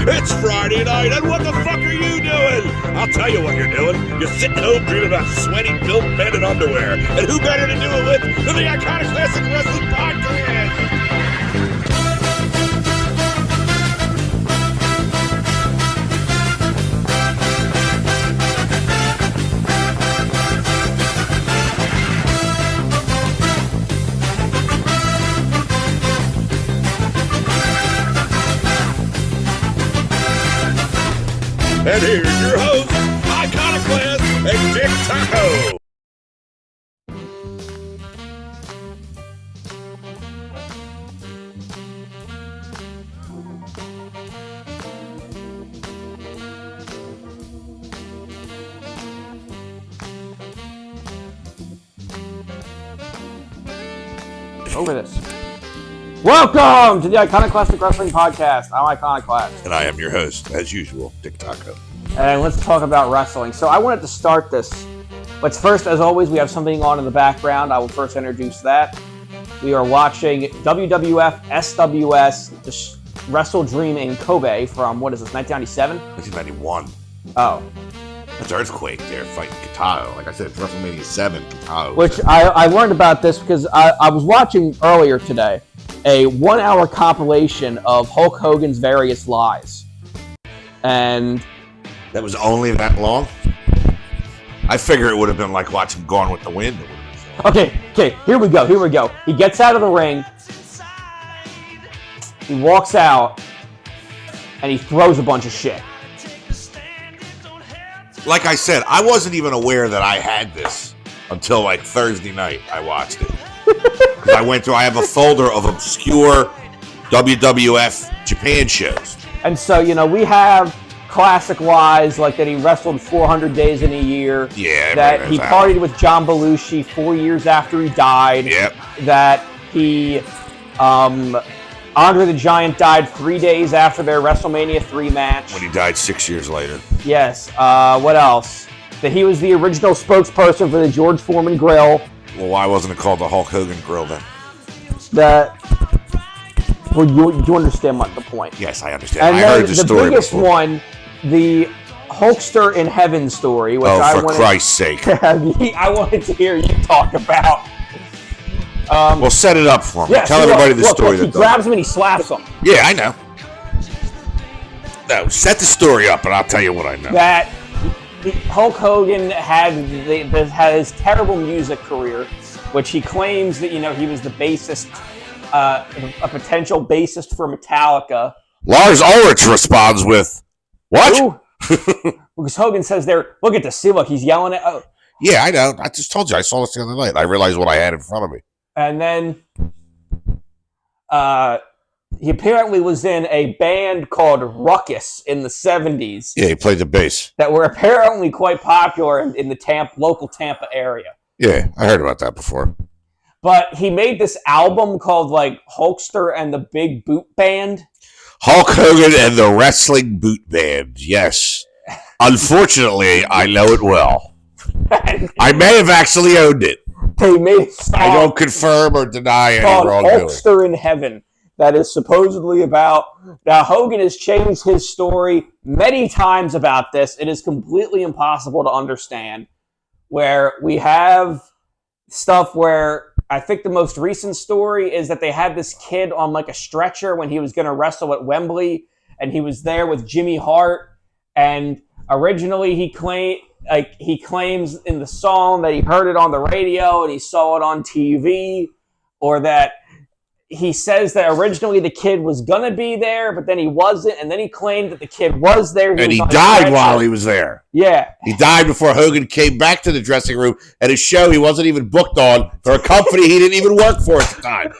It's Friday night, and what the fuck are you doing? I'll tell you what you're doing. You're sitting home dreaming about sweaty, built men in underwear. And who better to do it with than the Iconoclastic Wrestling Podcast? And here's your host, Iconoclast and Dick Taco. Over this. Welcome to the Iconoclastic Wrestling Podcast. I'm Iconoclast. And I am your host, as usual, Dick Taco. And let's talk about wrestling. So I wanted to start this. But first, as always, we have something on in the background. I will first introduce that. We are watching WWF SWS Wrestle Dream in Kobe from, what is this, 1997? 1991. Oh. That's Earthquake there fighting Katao. Like I said, it's WrestleMania 7, Katao. Which I learned about this because I was watching earlier today a 1-hour compilation of Hulk Hogan's various lies. And that was only that long? I figure it would have been like watching Gone with the Wind. Okay, here we go. He gets out of the ring, he walks out, and he throws a bunch of shit. Like I said, I wasn't even aware that I had this until like Thursday night I watched it. I have a folder of obscure WWF Japan shows. And so, we have classic lies like that he wrestled 400 days in a year. Yeah. That he partied with John Belushi 4 years after he died. Yep. That he, Andre the Giant died 3 days after their WrestleMania 3 match. When he died 6 years later. Yes. What else? That he was the original spokesperson for the George Foreman Grill. Well, why wasn't it called the Hulk Hogan Grill then? You understand the point. Yes, I understand. And I heard the story the biggest before. one, the Hulkster in Heaven story, which Christ's sake. I wanted to hear you talk about. Well, set it up for me. Yeah, Tell everybody the story. He grabs him and he slaps him. Yeah, I know. No, set the story up and I'll tell you what I know. That Hulk Hogan had his terrible music career, which he claims that, he was the bassist, a potential bassist for Metallica. Lars Ulrich responds with, what? Because Hogan says there, look at this, see, look, he's yelling at... Oh. Yeah, I know. I just told you. I saw this the other night. I realized what I had in front of me. And then he apparently was in a band called Ruckus in the 70s. Yeah, he played the bass. That were apparently quite popular in the local Tampa area. Yeah, I heard about that before. But he made this album called, Hulkster and the Big Boot Band. Hulk Hogan and the Wrestling Boot Band, yes. Unfortunately, I know it well. I may have actually owned it. They made a song I don't confirm or deny any called wrongdoing. Hulkster in Heaven. That is supposedly about... Now, Hogan has changed his story many times about this. It is completely impossible to understand. Where we have stuff where... I think the most recent story is that they had this kid on a stretcher when he was going to wrestle at Wembley. And he was there with Jimmy Hart. And originally he claims in the song that he heard it on the radio and he saw it on TV. Or that... He says that originally the kid was going to be there, but then he wasn't, and then he claimed that the kid was there. And he died while he was there. Yeah. He died before Hogan came back to the dressing room at a show he wasn't even booked on for a company he didn't even work for at the time.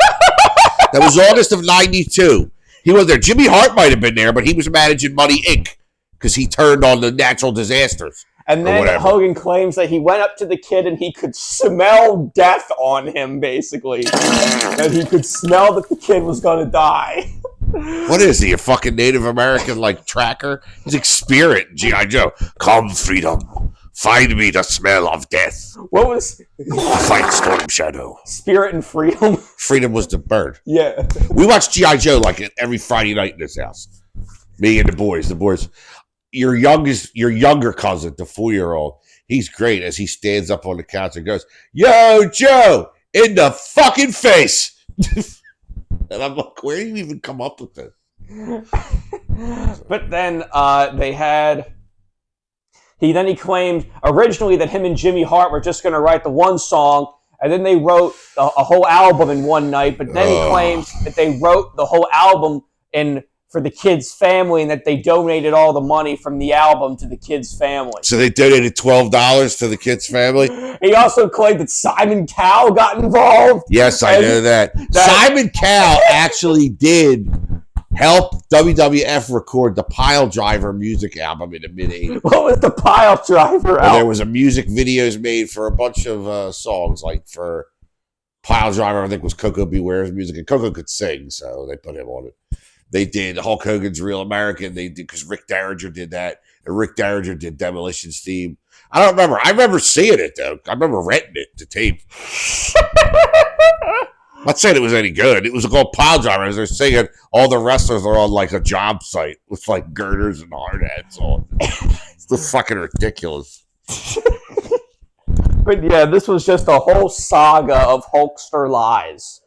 That was August of 92. He was there. Jimmy Hart might have been there, but he was managing Money Inc. because he turned on the natural disasters. And then Hogan claims that he went up to the kid and he could smell death on him, basically. That he could smell that the kid was going to die. What is he, a fucking Native American, tracker? He's like Spirit, G.I. Joe. Come, freedom. Find me the smell of death. What was... Fight Storm Shadow. Spirit and Freedom. Freedom was the bird. Yeah. We watch G.I. Joe every Friday night in this house. Me and the boys. Your younger cousin, the 4-year-old, he's great as he stands up on the couch and goes, "Yo, Joe, in the fucking face." And I'm like, where do you even come up with this? But then he claimed originally that him and Jimmy Hart were just going to write the one song, and then they wrote a whole album in one night. But then he claimed that they wrote the whole album for the kid's family, and that they donated all the money from the album to the kid's family. So they donated $12 to the kid's family? He also claimed that Simon Cowell got involved. Yes, I know that. Simon Cowell actually did help WWF record the Pile Driver music album in the mid-'80s. What was the Pile Driver album? There was a music videos made for a bunch of songs, like for Pile Driver, I think was Coco Beware's music, and Coco could sing, so they put him on it. They did Hulk Hogan's Real American. They did, because Rick Derringer did that, and Rick Derringer did Demolition's theme. I don't remember. I remember seeing it, though. I remember renting it to tape. I'm not saying it was any good. It was called Pile Drivers. They're singing. All the wrestlers are on like a job site with like girders and hard hats on. It's so fucking ridiculous. But yeah, this was just a whole saga of Hulkster lies.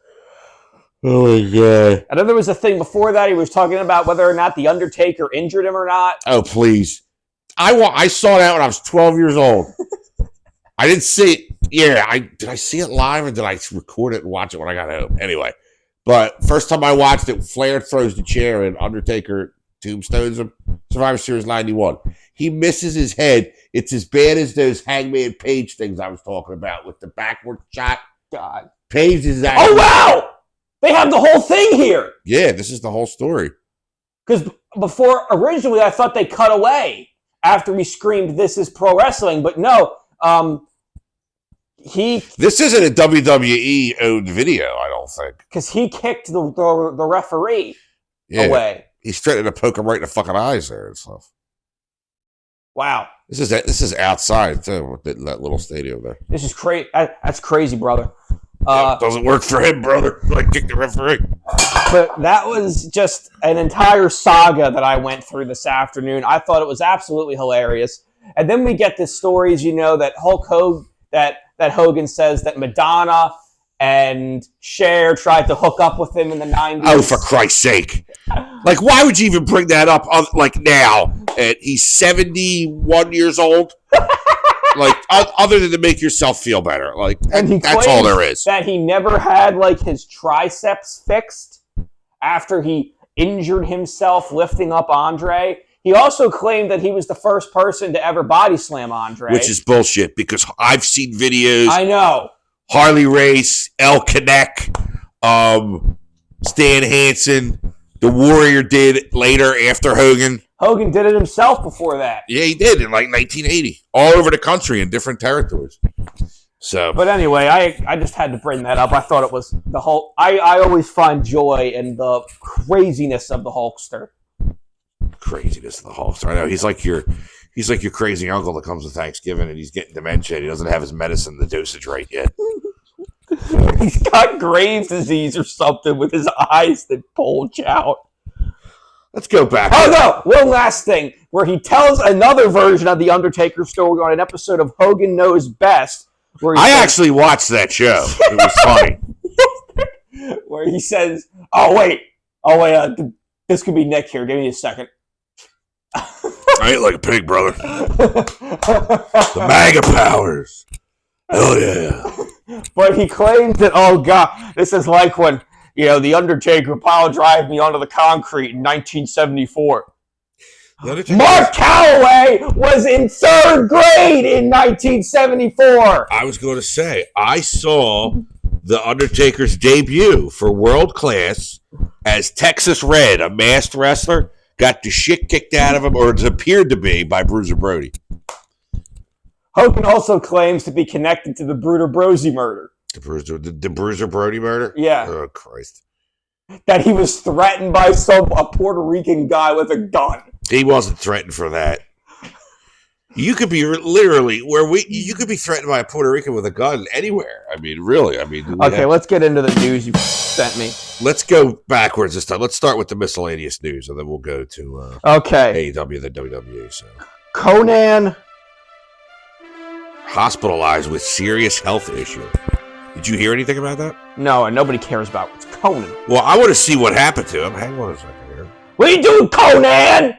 Oh my god! And then there was a thing before that. He was talking about whether or not the Undertaker injured him or not. Oh please! I saw that when I was 12 years old. I didn't see it. Yeah, did I see it live or did I record it and watch it when I got home? Anyway, but first time I watched it, Flair throws the chair and Undertaker tombstones him. Survivor Series 91. He misses his head. It's as bad as those Hangman Page things I was talking about with the backward shot. God. Page is actually... Oh, wow! They have the whole thing here! Yeah, this is the whole story. Because before, originally, I thought they cut away after he screamed, "This is pro wrestling," but no, This isn't a WWE-owned video, I don't think. Because he kicked the referee away. He's threatening to poke him right in the fucking eyes there and stuff. Wow. This is outside, too, with that little stadium there. This is crazy. That's crazy, brother. Doesn't work for him, brother. Like, kick the referee. But that was just an entire saga that I went through this afternoon. I thought it was absolutely hilarious. And then we get the stories, that Hulk Hogan, that Hogan says that Madonna and Cher tried to hook up with him in the 90s. Oh, for Christ's sake. Like, why would you even bring that up, like, now? And he's 71 years old? Like, other than to make yourself feel better. Like, and that's all there is. That he never had, like, his triceps fixed after he injured himself lifting up Andre. He also claimed that he was the first person to ever body slam Andre. Which is bullshit, because I've seen videos. I know. Harley Race, El Canek, Stan Hansen, the Warrior did it later after Hogan. Hogan did it himself before that. Yeah, he did in like 1980, all over the country in different territories. So, but anyway, I just had to bring that up. I thought it was the Hulk. I always find joy in the craziness of the Hulkster. Craziness of the Hulkster. I know he's like your crazy uncle that comes to Thanksgiving and he's getting dementia. And he doesn't have his medicine, the dosage right yet. He's got Graves' disease or something with his eyes that bulge out. Let's go back. Oh, no. One last thing, where he tells another version of the Undertaker story on an episode of Hogan Knows Best. Where I actually watched that show. It was funny. Where he says, oh, wait, this could be Nick here. Give me a second. I ain't like a pig, brother. The MAGA powers. Hell yeah. But he claims that, oh, God, this is like when, the Undertaker pile drive me onto the concrete in 1974. Mark Calloway was in 3rd grade in 1974. I was going to say, I saw the Undertaker's debut for World Class as Texas Red, a masked wrestler, got the shit kicked out of him, or it appeared to be, by Bruiser Brody. Hogan also claims to be connected to the Bruiser Brody murder. The Bruiser Brody murder? Yeah. Oh, Christ. That he was threatened by a Puerto Rican guy with a gun. He wasn't threatened for that. You could be literally you could be threatened by a Puerto Rican with a gun anywhere. I mean, really. I mean, okay, let's get into the news you sent me. Let's go backwards this time. Let's start with the miscellaneous news, and then we'll go to AEW, then WWE. So Conan hospitalized with serious health issue. Did you hear anything about that? No, and nobody cares about it's Conan. Well, I want to see what happened to him. Hang on a second here. What are you doing, Conan?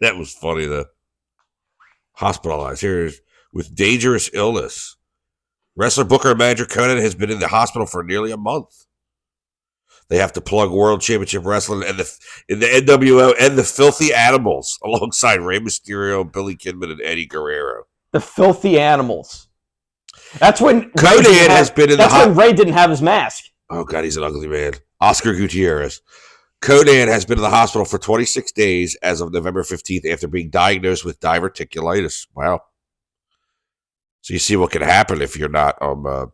That was funny, though. Hospitalized. Here's with dangerous illness. Wrestler Booker and manager Conan has been in the hospital for nearly a month. They have to plug World Championship Wrestling and in the NWO and the Filthy Animals alongside Rey Mysterio, Billy Kidman, and Eddie Guerrero. The Filthy Animals. That's when Conan has been in the when Ray didn't have his mask. Oh, God, he's an ugly man. Oscar Gutierrez. Conan has been in the hospital for 26 days as of November 15th after being diagnosed with diverticulitis. Wow. So you see what can happen if you're not whatever.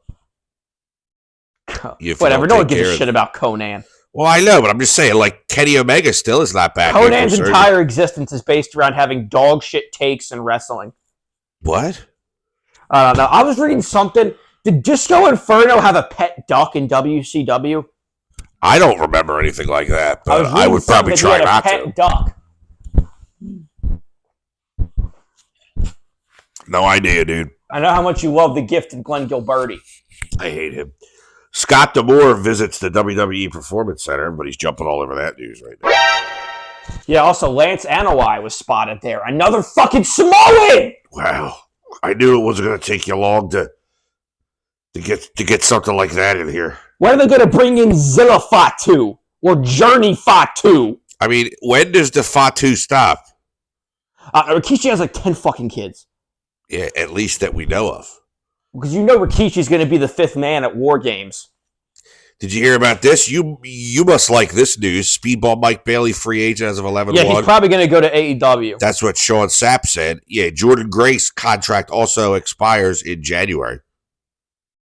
No one gives a shit about Conan. Well, I know, but I'm just saying, like, Kenny Omega still is not back. Conan's entire existence is based around having dog shit takes in wrestling. What? I don't know. I was reading something. Did Disco Inferno have a pet duck in WCW? I don't remember anything like that, but I would probably try not to. Duck. No idea, dude. I know how much you love the gifted Glenn Gilberti. I hate him. Scott D'Amore visits the WWE Performance Center, but he's jumping all over that news right now. Yeah, also Lance Anoa'i was spotted there. Another fucking Samoan! Wow. I knew it wasn't going to take you long to get something like that in here. When are they going to bring in Zilla Fatu or Journey Fatu? I mean, when does the Fatu stop? Rikishi has like 10 fucking kids. Yeah, at least that we know of. Because you know Rikishi's going to be the fifth man at War Games. Did you hear about this? You must like this news. Speedball Mike Bailey, free agent as of 11-1. Yeah, he's probably going to go to AEW. That's what Sean Sapp said. Yeah, Jordan Grace contract also expires in January.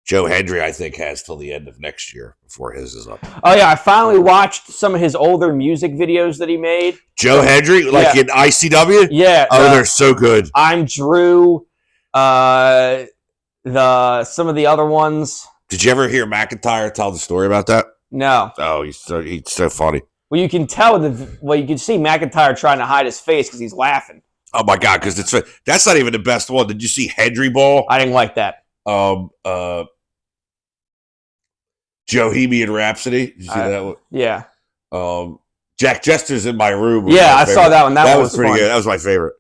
Joe Hendry, I think, has till the end of next year before his is up. Oh, yeah, I finally watched some of his older music videos that he made. Joe Hendry, like in ICW? Yeah. Oh, they're so good. I'm Drew. Some of the other ones. Did you ever hear McIntyre tell the story about that? No. Oh, he's so funny. Well, you can tell you can see McIntyre trying to hide his face because he's laughing. Oh my God, because that's not even the best one. Did you see Hendry Ball? I didn't like that. Bohemian Rhapsody. Did you see that one? Yeah. Jack Jester's in my room. Yeah, I saw that one. That was pretty fun. good. That was my favorite.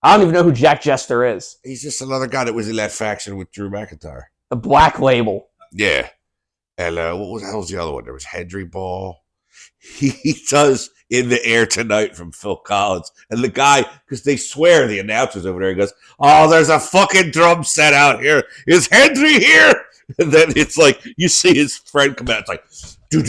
I don't even know who Jack Jester is. He's just another guy that was in that faction with Drew McIntyre. The Black Label. Yeah. And what was the other one? There was Hendry Ball. He does In the Air Tonight from Phil Collins. And the guy, because they swear, the announcers over there, he goes, oh, there's a fucking drum set out here. Is Hendry here? And then it's like, you see his friend come out. It's like, do.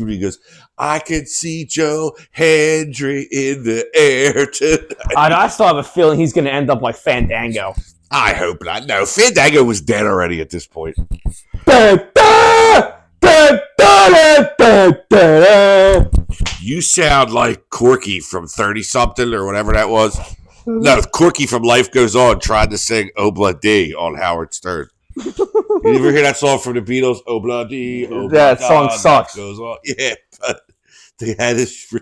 He goes, I can see Joe Hendry in the air tonight. I still have a feeling he's going to end up like Fandango. I hope not. No, Fandango was dead already at this point. You sound like Corky from 30-something or whatever that was. No, Corky from Life Goes On tried to sing Obla D on Howard Stern. You ever hear that song from the Beatles? Obla D, Obla that song sucks. Goes on. Yeah, but they had this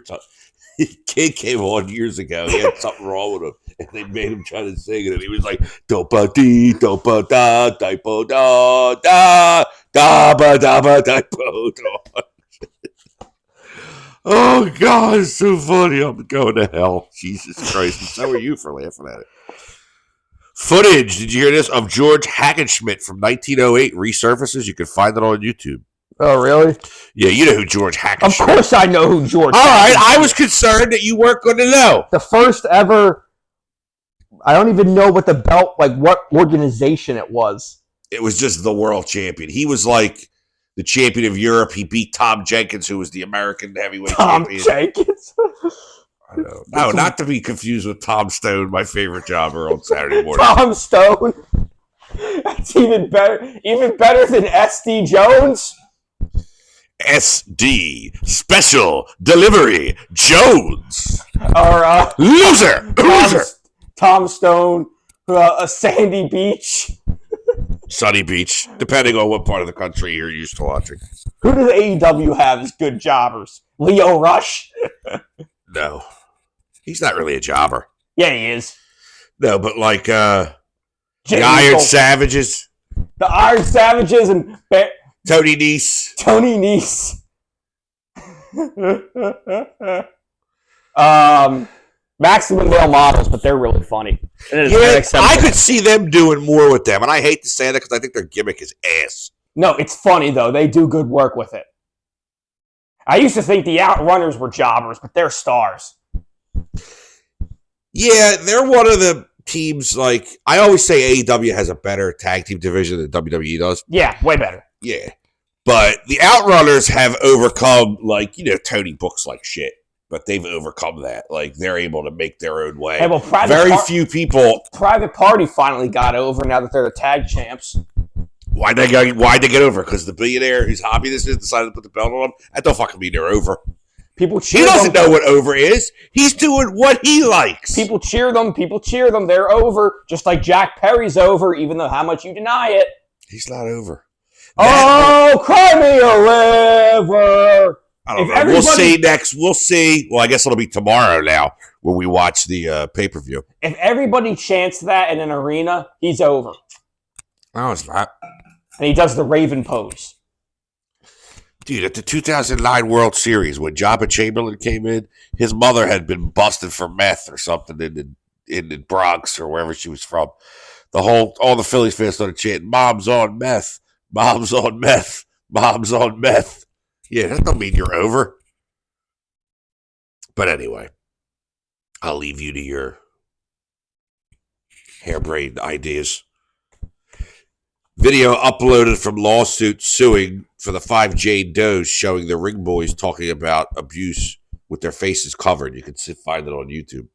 kid came on years ago. He had something wrong with him, and they made him try to sing it, and he was like, dopa dee, dopa da, dipo da, da, da ba da ba dipo da. Oh, God, it's so funny. I'm going to hell. Jesus Christ. And so are you for laughing at it. Footage, did you hear this, of George Hackenschmidt from 1908 resurfaces? You can find it on YouTube. Oh, really? Yeah, you know who George Hackenschmidt is. Of course I know who George All right, I was concerned that you weren't going to know. The first ever, I don't even know what the belt, like what organization it was. It was just the world champion. He was like the champion of Europe. He beat Tom Jenkins, who was the American heavyweight champion. Tom Jenkins? I know. No, not to be confused with Tom Stone, my favorite jobber on Saturday morning. Tom Stone? That's even better than SD Jones? SD Special Delivery Jones. or Loser. Tom Stone, Sandy Beach. Sunny Beach, depending on what part of the country you're used to watching. Who does AEW have as good jobbers? Leo Rush? No. He's not really a jobber. Yeah, he is. No, but like the Iron Savages. The Iron Savages and Tony Nese. Maximum Male Models, but they're really funny. Yeah, I could see them doing more with them, and I hate to say that because I think their gimmick is ass. No, it's funny, though. They do good work with it. I used to think the Outrunners were jobbers, but they're stars. Yeah, they're one of the teams, like, I always say AEW has a better tag team division than WWE does. Yeah, way better. Yeah. But the Outrunners have overcome, like, Tony books like shit. But they've overcome that. Like, they're able to make their own way. Hey, well, few people. Private Party finally got over now that they're the tag champs. Why'd they get over? Because the billionaire whose hobby this is decided to put the belt on them? That don't fucking mean they're over. People cheer them. He doesn't know what over is. He's doing what he likes. People cheer them. They're over. Just like Jack Perry's over, even though how much you deny it. He's not over. Cry me a river. I don't know. We'll see next. We'll see. Well, I guess it'll be tomorrow now when we watch the pay-per-view. If everybody chants that in an arena, he's over. No, it's not. And he does the Raven pose. Dude, at the 2009 World Series, when Jabba Chamberlain came in, his mother had been busted for meth or something in the Bronx or wherever she was from. All the Phillies fans started chanting, "Mom's on meth. Mom's on meth. Mom's on meth." Yeah, that don't mean you're over. But anyway, I'll leave you to your harebrained ideas. Video uploaded from lawsuit suing for the 5 Jane Does showing the ring boys talking about abuse with their faces covered. You can find it on YouTube.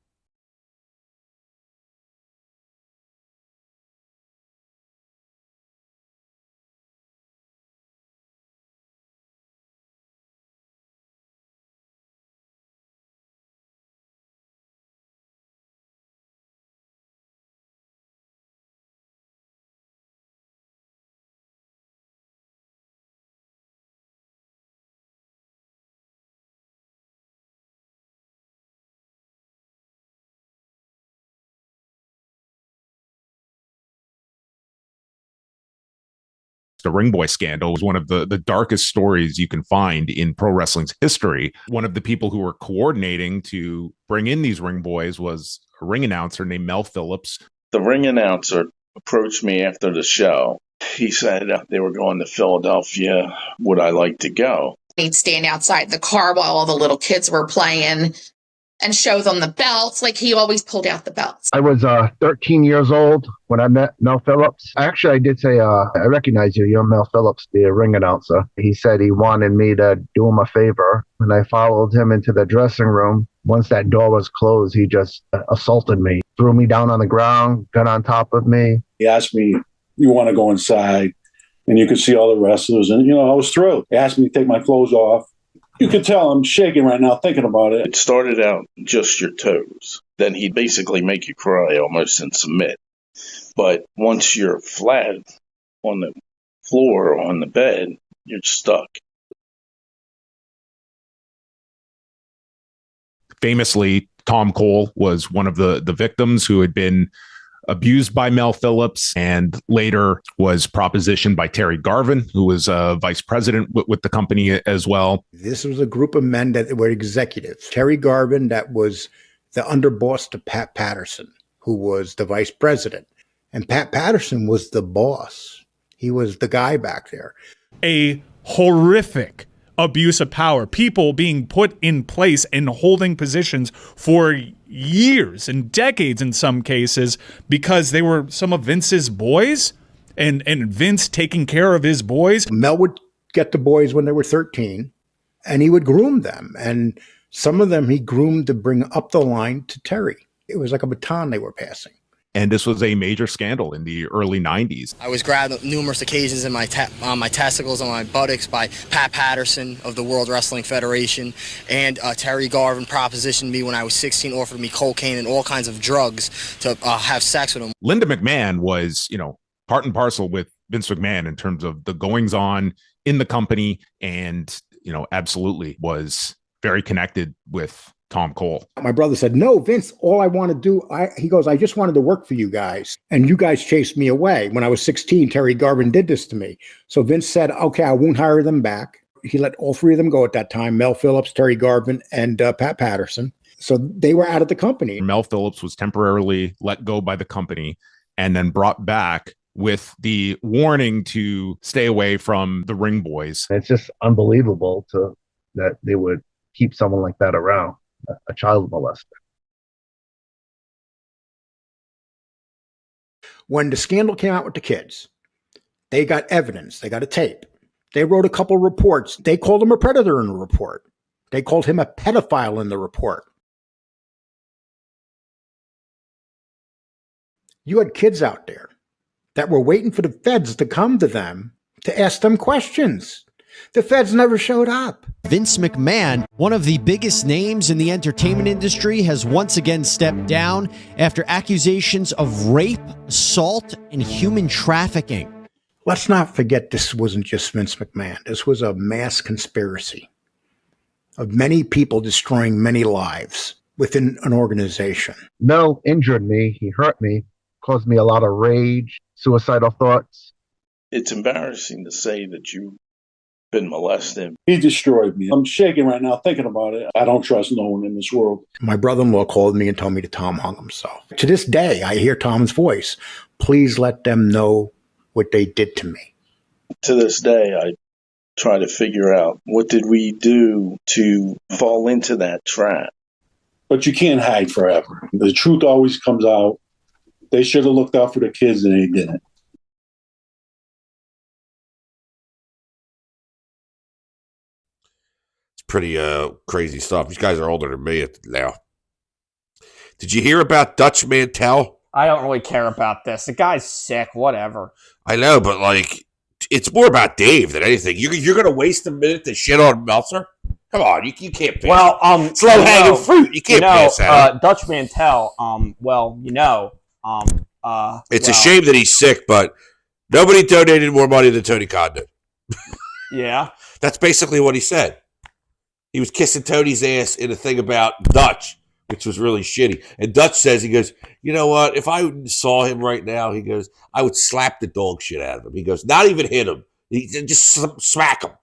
The Ring Boy scandal was one of the darkest stories you can find in pro wrestling's history. One of the people who were coordinating to bring in these Ring Boys was a ring announcer named Mel Phillips. The ring announcer approached me after the show. He said they were going to Philadelphia. Would I like to go? He'd stand outside the car while all the little kids were playing and show them the belts. Like, he always pulled out the belts. I was 13 years old when I met Mel Phillips. Actually, I did say, I recognize you. You're Mel Phillips, the ring announcer. He said he wanted me to do him a favor. And I followed him into the dressing room. Once that door was closed, he just assaulted me, threw me down on the ground, got on top of me. He asked me, "You want to go inside?" And you could see all the wrestlers. And, I was thrilled. He asked me to take my clothes off. You could tell I'm shaking right now thinking about it. It started out just your toes. Then he'd basically make you cry almost and submit. But once you're flat on the floor or on the bed, you're stuck. Famously, Tom Cole was one of the victims who had been abused by Mel Phillips and later was propositioned by Terry Garvin, who was vice president with the company as well. This was a group of men that were executives. Terry Garvin, that was the underboss to Pat Patterson, who was the vice president. And Pat Patterson was the boss. He was the guy back there. A horrific abuse of power, people being put in place and holding positions for years and decades in some cases because they were some of Vince's boys and Vince taking care of his boys. Mel would get the boys when they were 13 and he would groom them. And some of them he groomed to bring up the line to Terry. It was like a baton they were passing. And this was a major scandal in the early 90s. I was grabbed on numerous occasions in my my testicles and my buttocks by Pat Patterson of the World Wrestling Federation, and Terry Garvin propositioned me when I was 16, offered me cocaine and all kinds of drugs to have sex with him. Linda McMahon was, part and parcel with Vince McMahon in terms of the goings on in the company, and, absolutely was very connected with Tom Cole. My brother said, no, Vince, all I want to do, he goes, I just wanted to work for you guys. And you guys chased me away. When I was 16, Terry Garvin did this to me. So Vince said, okay, I won't hire them back. He let all three of them go at that time, Mel Phillips, Terry Garvin, and Pat Patterson. So they were out of the company. Mel Phillips was temporarily let go by the company and then brought back with the warning to stay away from the Ring Boys. It's just unbelievable that they would keep someone like that around. A child molester. When the scandal came out with the kids, they got evidence. They got a tape. They wrote a couple reports. They called him a predator in the report. They called him a pedophile in the report. You had kids out there that were waiting for the feds to come to them to ask them questions. The feds never showed up. Vince McMahon, one of the biggest names in the entertainment industry, has once again stepped down after accusations of rape, assault, and human trafficking. Let's not forget this wasn't just Vince McMahon. This was a mass conspiracy of many people destroying many lives within an organization. Mel injured me. He hurt me, caused me a lot of rage, suicidal thoughts. It's embarrassing to say that you've been molested. He destroyed me. I'm shaking right now thinking about it. I don't trust no one in this world. My brother-in-law called me and told me that Tom hung himself. To this day, I hear Tom's voice. Please let them know what they did to me. To this day, I try to figure out what did we do to fall into that trap. But you can't hide forever. The truth always comes out. They should have looked out for the kids and they didn't. Pretty crazy stuff. These guys are older than me now. Did you hear about Dutch Mantel? I don't really care about this. The guy's sick, whatever. I know, but it's more about Dave than anything. You're going to waste a minute to shit on Meltzer? Come on, you can't pass. Well, it's low hanging fruit. You can't pass that. Dutch Mantel. It's a shame that he's sick, but nobody donated more money than Tony Khan did. Yeah, that's basically what he said. He was kissing Tony's ass in a thing about Dutch, which was really shitty. And Dutch says, he goes, you know what? If I saw him right now, he goes, I would slap the dog shit out of him. He goes, not even hit him. He just smack him.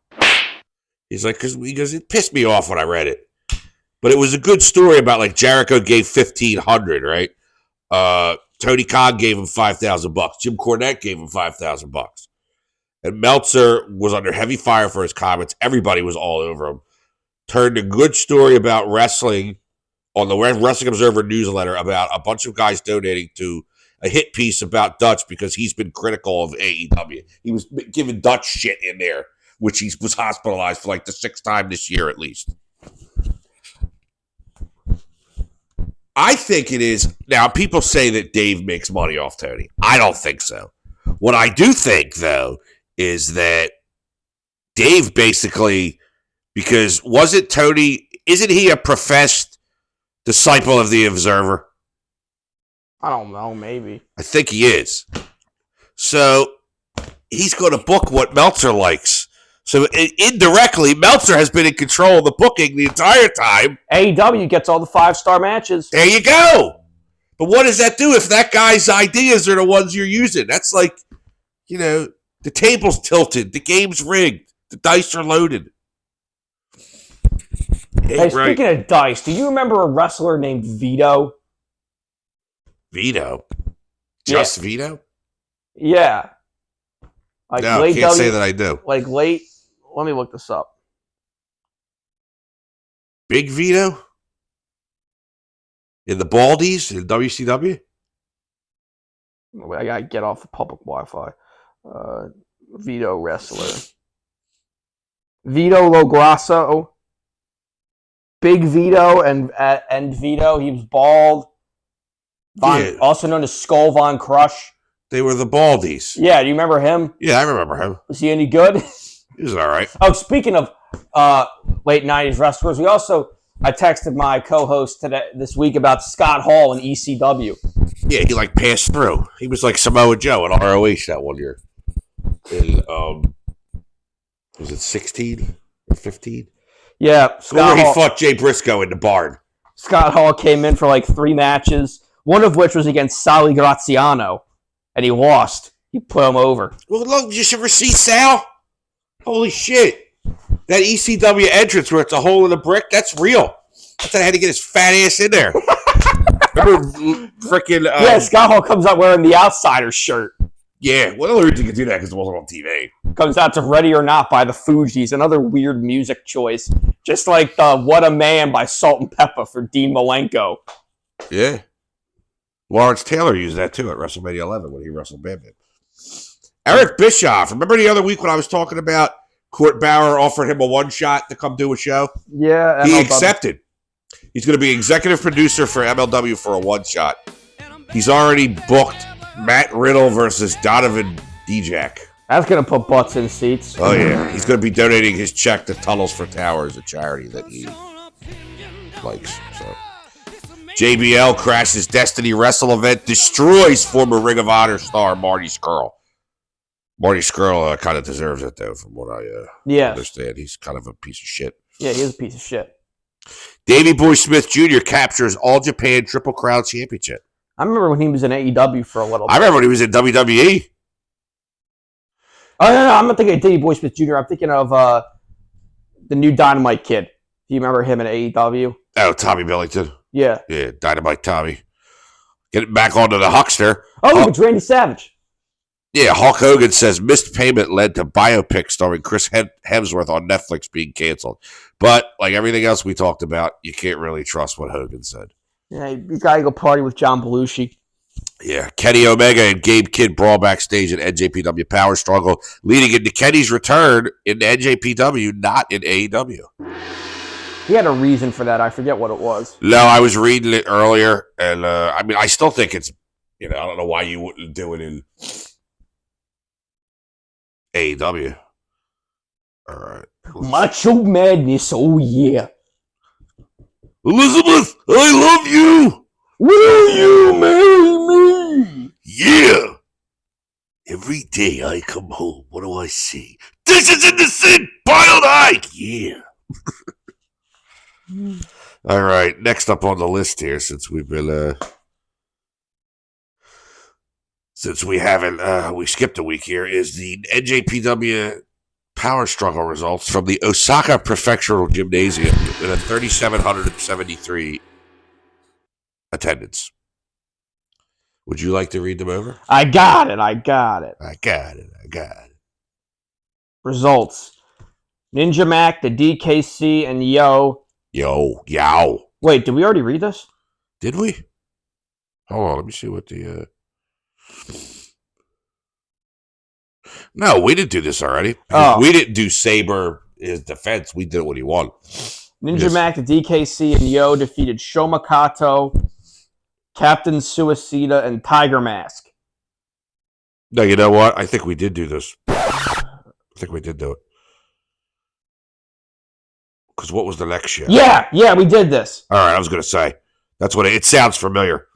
He's like, he goes, it pissed me off when I read it. But it was a good story about Jericho gave $1,500, right? Tony Khan gave him $5,000. Jim Cornette gave him $5,000. And Meltzer was under heavy fire for his comments. Everybody was all over him. Turned a good story about wrestling on the Wrestling Observer newsletter about a bunch of guys donating to a hit piece about Dutch because he's been critical of AEW. He was giving Dutch shit in there, which he was hospitalized for the 6th time this year at least. I think it is. Now, people say that Dave makes money off Tony. I don't think so. What I do think, though, is that Dave basically... Because wasn't Tony, isn't he a professed disciple of the Observer? I don't know, maybe. I think he is. So he's going to book what Meltzer likes. So indirectly, Meltzer has been in control of the booking the entire time. AEW gets all the 5-star matches. There you go. But what does that do if that guy's ideas are the ones you're using? That's the table's tilted, the game's rigged, the dice are loaded. Hey, speaking of dice, do you remember a wrestler named Vito? Vito? Just Vito? Yeah. No, I can't say that I do. Let me look this up. Big Vito? In the Baldies in WCW? I gotta get off the public Wi-Fi. Vito wrestler. Vito Lograsso. Big Vito and Vito. He was bald. Also known as Skull Von Crush. They were the Baldies. Yeah, do you remember him? Yeah, I remember him. Was he any good? He was all right. Oh, speaking of late 90s wrestlers, I texted my co-host this week about Scott Hall in ECW. Yeah, he passed through. He was like Samoa Joe in ROH that one year. In was it 16 or 15? Yeah, Scott Hall. He fought Jay Briscoe in the barn. Scott Hall came in for 3 matches, one of which was against Sally Graziano, and he lost. He put him over. Well, look, did you ever see Sal? Holy shit. That ECW entrance where it's a hole in a brick, that's real. I thought I had to get his fat ass in there. Remember freaking... yeah, Scott Hall comes out wearing the Outsider shirt. Yeah, well, the only reason you could do that because it wasn't on TV. Comes out to Ready or Not by the Fugees, another weird music choice. Just like the What a Man by Salt and Pepper for Dean Malenko. Yeah. Lawrence Taylor used that too at WrestleMania 11 when he wrestled Batman. Eric Bischoff. Remember the other week when I was talking about Court Bauer offered him a one-shot to come do a show? Yeah. He accepted. He's going to be executive producer for MLW for a one-shot. He's already booked Matt Riddle versus Donovan Dijak. That's going to put butts in seats. Oh, yeah. He's going to be donating his check to Tunnels for Towers, a charity that he likes. So, JBL crashes Destiny Wrestle event, destroys former Ring of Honor star Marty Scurll. Marty Scurll kind of deserves it, though, from what I understand. He's kind of a piece of shit. Yeah, he is a piece of shit. Davey Boy Smith Jr. captures All Japan Triple Crown Championship. I remember when he was in AEW for a little bit. I remember when he was in WWE. Oh, no, I'm not thinking of Davey Boy Smith Jr. I'm thinking of the new Dynamite Kid. Do you remember him in AEW? Oh, Tommy Billington. Yeah. Yeah, Dynamite Tommy. Getting back onto the Huckster. Oh, look, it's Randy Savage. Yeah, Hulk Hogan says missed payment led to biopic starring Chris Hemsworth on Netflix being canceled. But like everything else we talked about, you can't really trust what Hogan said. Yeah, you got to go party with John Belushi. Yeah, Kenny Omega and Gabe Kidd brawl backstage at NJPW Power Struggle, leading into Kenny's return in NJPW, not in AEW. He had a reason for that. I forget what it was. No, I was reading it earlier, and I still think it's, I don't know why you wouldn't do it in AEW. All right. Macho Madness, oh yeah. Elizabeth, I love you. Will you marry me? Yeah. Every day I come home, what do I see? Dishes in the sink, piled high. Yeah. All right. Next up on the list here, since we've been we skipped a week here, is the NJPW Power Struggle results from the Osaka Prefectural Gymnasium with a 3,773 attendance. Would you like to read them over? I got it. Results. Ninja Mac, the DKC, and Yow. Wait, did we already read this? Did we? Hold on, let me see what the... No, we didn't do this already. We didn't do Saber, his defense. We did what he won. Ninja Mac, the DKC, and Yo defeated Shoma Kato, Captain Suicida, and Tiger Mask. No, you know what? I think we did do this. I think we did do it. Because what was the next show? Yeah, we did this. All right, I was going to say. That's what it sounds familiar.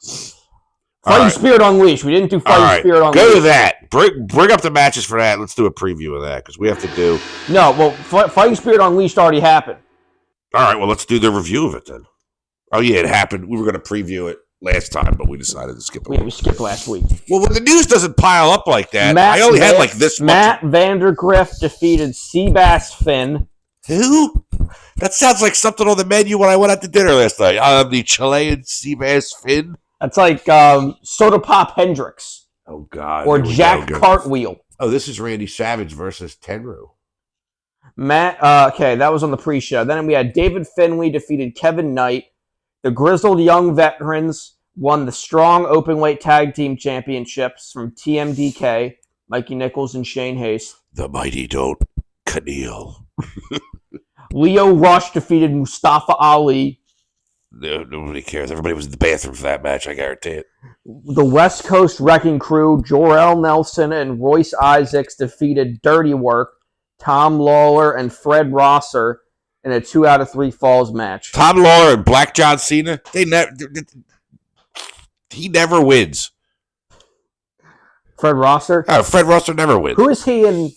Fighting Spirit Unleashed. We didn't do Fighting Spirit Unleashed. Go to that. Bring up the matches for that. Let's do a preview of that because we have to do... No, well, Fighting Spirit Unleashed already happened. All right, well, let's do the review of it then. Oh, yeah, it happened. We were going to preview it last time, but we decided to skip it. Yeah, we skipped last week. Well, when the news doesn't pile up like that, I only had like this much. Matt Vandergriff defeated Seabass Finn. Who? That sounds like something on the menu when I went out to dinner last night. The Chilean Seabass Finn. That's like Soda Pop Hendrix. Oh, God. Or Jack Cartwheel. Oh, this is Randy Savage versus Tenru. Matt, okay, that was on the pre-show. Then we had David Finley defeated Kevin Knight. The Grizzled Young Veterans won the Strong Openweight Tag Team Championships from TMDK, Mikey Nichols and Shane Haste. The mighty don't kneel. Leo Rush defeated Mustafa Ali. Nobody cares. Everybody was in the bathroom for that match. I guarantee it. The West Coast Wrecking Crew, Jor-El Nelson and Royce Isaacs defeated Dirty Work, Tom Lawler, and Fred Rosser in a 2 out of 3 falls match. Tom Lawler and Black John Cena. He never wins. Fred Rosser? Oh, Fred Rosser never wins. Who is he in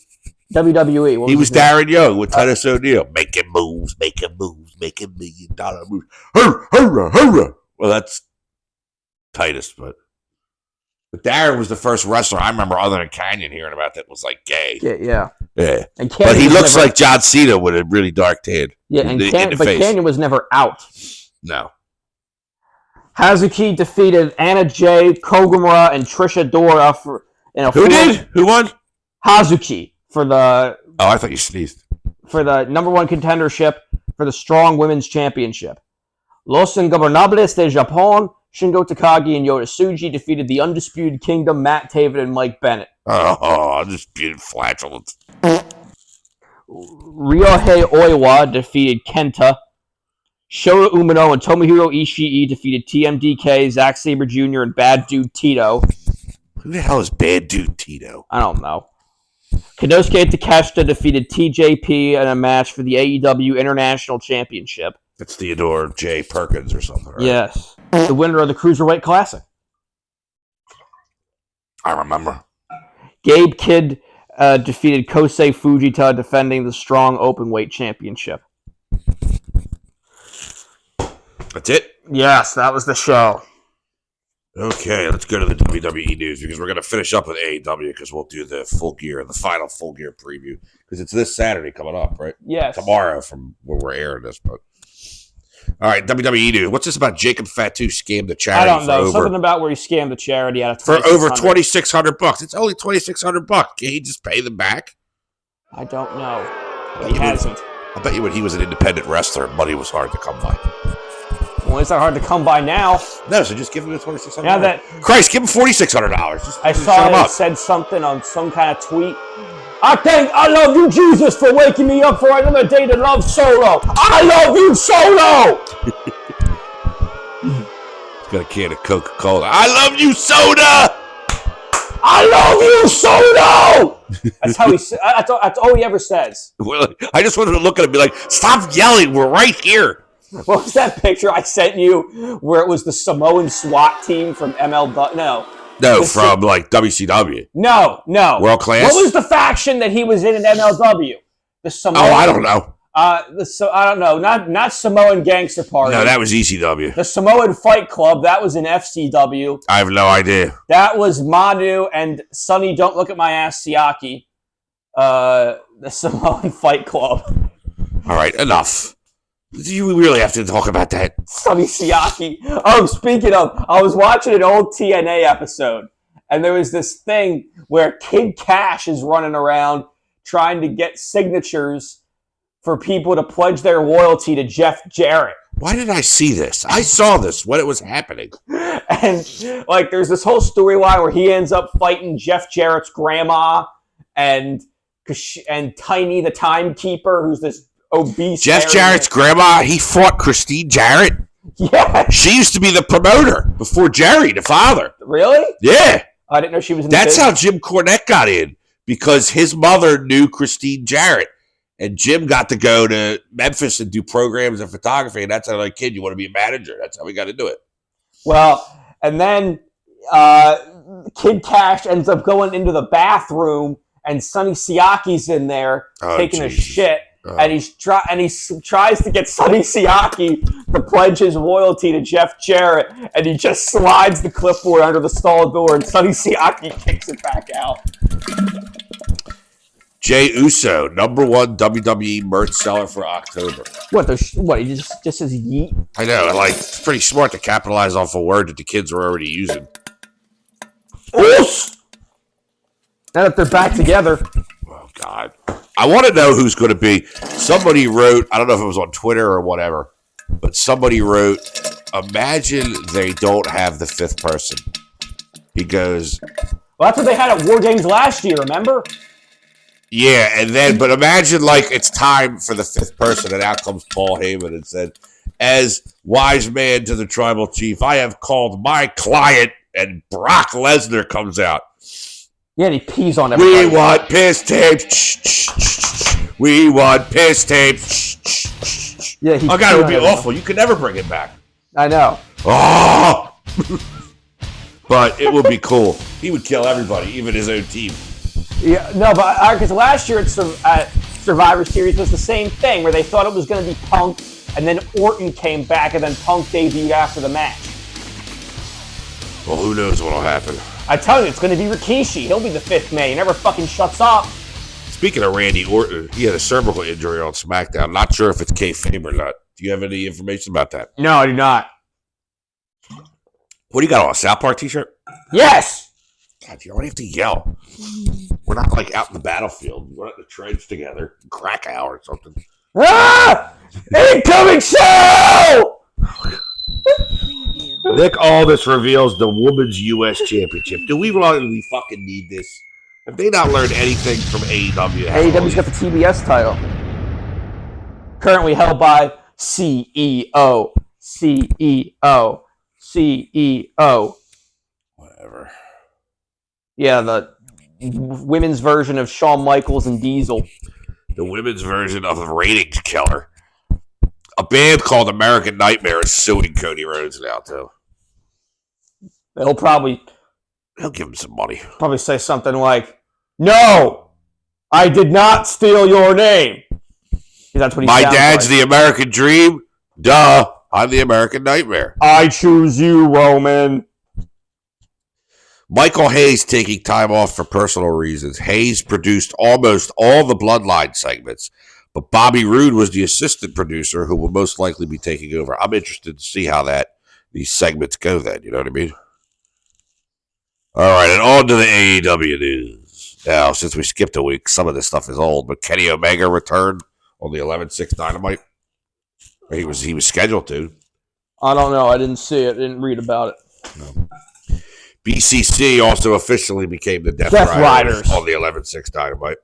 WWE? He was Darren Young with Titus O'Neil. Making moves, making $1 million moves. Hurrah, hurrah, hurrah. Well, that's Titus, but Darren was the first wrestler I remember other than Canyon hearing about that was like gay. Yeah. And but he looks like John Cena with a really dark tan. Yeah, and Canyon was never out. No. Hazuki defeated Anna Jay, Kogumura, and Trisha Dora Who won? Hazuki for the. Oh, I thought you sneezed. For the number 1 contendership for the Strong Women's Championship. Los Ingobernables de Japón, Shingo Takagi and Yota Tsuji defeated the Undisputed Kingdom, Matt Taven and Mike Bennett. Oh, undisputed flatulence. Ryohei Oiwa defeated Kenta. Shota Umino and Tomohiro Ishii defeated TMDK, Zack Sabre Jr., and Bad Dude Tito. Who the hell is Bad Dude Tito? I don't know. Konosuke Takeshita defeated TJP in a match for the AEW International Championship. That's Theodore J. Perkins or something, right? Yes. The winner of the Cruiserweight Classic. I remember. Gabe Kidd defeated Kosei Fujita, defending the Strong Openweight Championship. That's it? Yes, that was the show. Okay, let's go to the WWE news because we're going to finish up with AEW because we'll do the final Full Gear preview because it's this Saturday coming up, right? Yes. Tomorrow from where we're airing this, but all right, WWE news. What's this about Jacob Fatu scammed the charity? I don't know. Something about where he scammed the charity out of for over $2,600. It's only $2,600. Can he just pay them back? I don't know. He hasn't. I bet you when he was an independent wrestler, money was hard to come by. Well, it's not hard to come by now. No, so just give him the $2,600. Now that Christ, give him $4,600. I saw it said something on some kind of tweet. I love you, Jesus, for waking me up for another day to love Solo. I love you, Solo. He's got a can of Coca-Cola. I love you, soda. I love you, Solo. That's how that's all he ever says. Well, I just wanted to look at him and be like, stop yelling. We're right here. What was that picture I sent you where it was the Samoan SWAT team from MLW? No, from like WCW. No. World Class? What was the faction that he was in MLW? The Samoan. Oh, I don't know. I don't know. Not Samoan Gangster Party. No, that was ECW. The Samoan Fight Club, that was in FCW. I have no idea. That was Manu and Sonny Don't Look at My Ass Siaki. The Samoan Fight Club. All right, enough. Do you really have to talk about that? Sonny Siaki. Oh, speaking of, I was watching an old TNA episode, and there was this thing where Kid Cash is running around trying to get signatures for people to pledge their loyalty to Jeff Jarrett. Why did I see this? I saw this when it was happening. And, like, there's this whole storyline where he ends up fighting Jeff Jarrett's grandma and Tiny the Timekeeper, who's this obese Jeff Jarrett's grandma, he fought Christine Jarrett. Yeah. She used to be the promoter before Jerry, the father. Really? Yeah. I didn't know she was in That's how Jim Cornette got in, because his mother knew Christine Jarrett. And Jim got to go to Memphis and do programs and photography. And that's how, like, kid, you want to be a manager. That's how we got to do it. Well, and then Kid Cash ends up going into the bathroom, and Sonny Siaki's in there taking a shit. And he tries to get Sonny Siaki to pledge his loyalty to Jeff Jarrett, and he just slides the clipboard under the stall door, and Sonny Siaki kicks it back out. Jey Uso, #1 WWE merch seller for October. What? He just says yeet? I know. Like, it's pretty smart to capitalize off a word that the kids were already using. Oos! Now that they're back together. Oh, God. I want to know who's going to be. Somebody wrote, I don't know if it was on Twitter or whatever, but somebody wrote, imagine they don't have the fifth person. He goes, well, that's what they had at War Games last year, remember? Yeah, and then, but imagine, like, it's time for the fifth person, and out comes Paul Heyman and said, as wise man to the tribal chief, I have called my client, and Brock Lesnar comes out. Yeah, and he pees on everybody. We want piss tapes. We want piss tapes. Yeah, he oh, God, it would be everybody. awful. You could never bring it back. I know. Oh! But it would be cool. He would kill everybody, even his own team. Yeah, no, but because last year at Survivor Series was the same thing, where they thought it was going to be Punk, and then Orton came back, and then Punk debuted after the match. Well, who knows what'll happen. I tell you, it's going to be Rikishi. He'll be the fifth man. He never fucking shuts up. Speaking of Randy Orton, he had a cervical injury on SmackDown. Not sure if it's kayfabe or not. Do you have any information about that? No, I do not. What do you got on, a South Park t-shirt? Yes! God, you don't have to yell. We're not like out in the battlefield. We're not in the trench together. Krakow or something. Ah! Incoming show! Nick Aldis reveals the Women's U.S. Championship. Do we really fucking need this? Have they not learned anything from AEW? AEW's got the TBS title. Currently held by CEO. Whatever. Yeah, the women's version of Shawn Michaels and Diesel. The women's version of the ratings killer. A band called American Nightmare is suing Cody Rhodes now, too. He'll give him some money. Probably say something like, "No, I did not steal your name." That's what he My sounds dad's like. the American Dream. Duh. I'm the American Nightmare. I choose you, Roman. Michael Hayes taking time off for personal reasons. Hayes produced almost all the Bloodline segments, but Bobby Roode was the assistant producer who will most likely be taking over. I'm interested to see how these segments go then, you know what I mean? All right, and on to the AEW news. Now, since we skipped a week, some of this stuff is old, but Kenny Omega returned on the 11/6 Dynamite. He was scheduled to. I don't know. I didn't see it. I didn't read about it. No. BCC also officially became the Death Riders on the 11/6 Dynamite.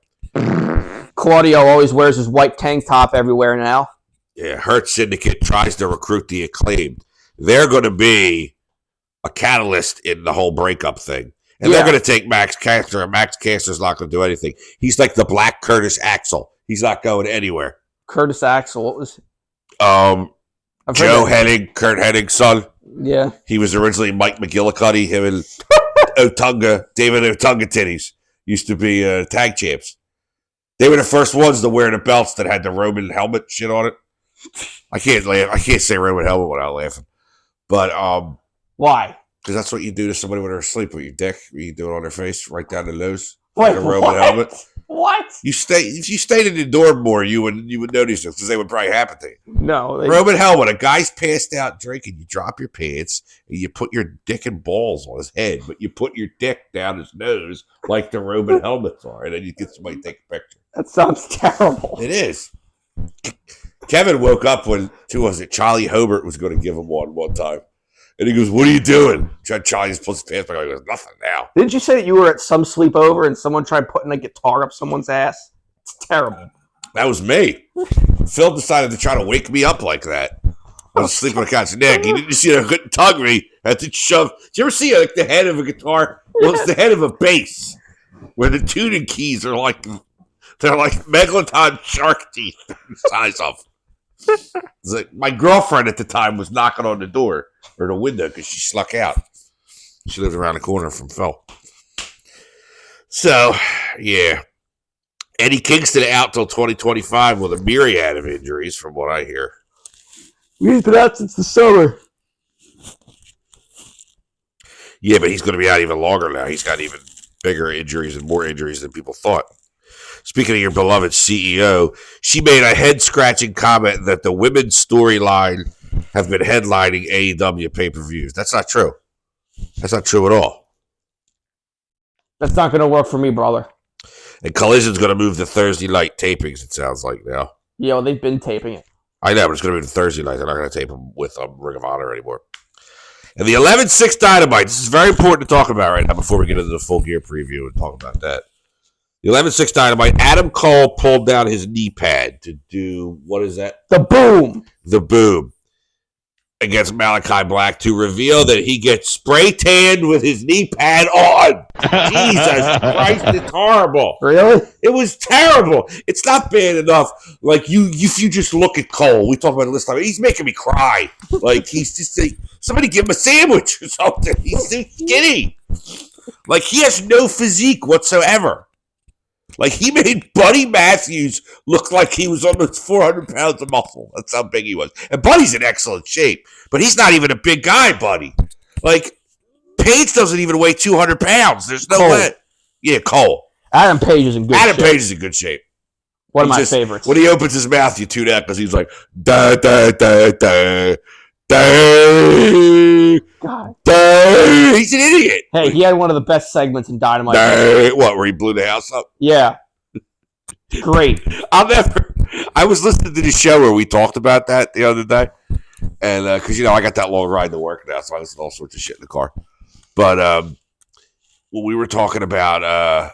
Claudio always wears his white tank top everywhere now. Yeah, Hurt Syndicate tries to recruit the Acclaimed. They're going to be a catalyst in the whole breakup thing. And they're going to take Max Caster, and Max Caster's not going to do anything. He's like the Black Curtis Axel. He's not going anywhere. Curtis Axel, what was Joe Hennig, Kurt Hennig's son. Yeah. He was originally Mike McGillicuddy. Him and Otunga, David Otunga Titties used to be tag champs. They were the first ones to wear the belts that had the Roman helmet shit on it. I can't laugh. I can't say Roman helmet without laughing. But why? Because that's what you do to somebody when they're asleep with your dick. You do it on their face, right down the nose. Wait, like a Roman helmet. What? If you stayed in the dorm more, you would notice this because they would probably happen to you. No. Roman helmet. A guy's passed out drinking. You drop your pants and you put your dick and balls on his head, but you put your dick down his nose like the Roman helmets are, and then you get somebody to take a picture. That sounds terrible. It is. Kevin woke up when Charlie Hobart was going to give him one time. And he goes, "What are you doing?" Charlie just puts his pants back on. He goes, "Nothing now." Didn't you say that you were at some sleepover and someone tried putting a guitar up someone's ass? It's terrible. That was me. Phil decided to try to wake me up like that. I was sleeping on the couch. Nick, he didn't see it. I couldn't tug me. I had to shove. Did you ever see like the head of a guitar? Well, it's the head of a bass where the tuning keys are like megalodon shark teeth the size of. It's like my girlfriend at the time was knocking on the door or the window because she snuck out. She lived around the corner from Phil. So, yeah. Eddie Kingston out till 2025 with a myriad of injuries, from what I hear. He's been out since the summer. Yeah, but he's going to be out even longer now. He's got even bigger injuries and more injuries than people thought. Speaking of your beloved CEO, she made a head-scratching comment that the women's storyline have been headlining AEW pay-per-views. That's not true. That's not true at all. That's not going to work for me, brother. And Collision's going to move to Thursday night tapings, it sounds like now. Yeah, well, they've been taping it. I know, but it's going to be the Thursday night. They're not going to tape them with Ring of Honor anymore. And the 11/6 Dynamite, this is very important to talk about right now before we get into the Full Gear preview and talk about that. The 11/6 Dynamite, Adam Cole pulled down his knee pad to do, what is that? The boom. The boom. against Malachi Black to reveal that he gets spray tanned with his knee pad on. Jesus Christ, it's horrible. Really? It was terrible. It's not bad enough. Like if you just look at Cole, we talked about it last time. He's making me cry. Like he's just somebody give him a sandwich or something. He's so skinny. Like he has no physique whatsoever. Like he made Buddy Matthews look like he was almost 400 pounds of muscle. That's how big he was. And Buddy's in excellent shape, but he's not even a big guy, Buddy. Like Page doesn't even weigh 200 pounds. There's no way. Yeah, Cole. Adam Page is in good shape. Adam Page is in good shape. One of my favorites. When he opens his mouth, you tune out because he's like, da, da, da, da, da, God. da. He's an idiot. Hey, he had one of the best segments in Dynamite. What, where he blew the house up? Yeah. Great. I was listening to the show where we talked about that the other day. And because, I got that long ride to work now, so I listen to all sorts of shit in the car. But when we were talking about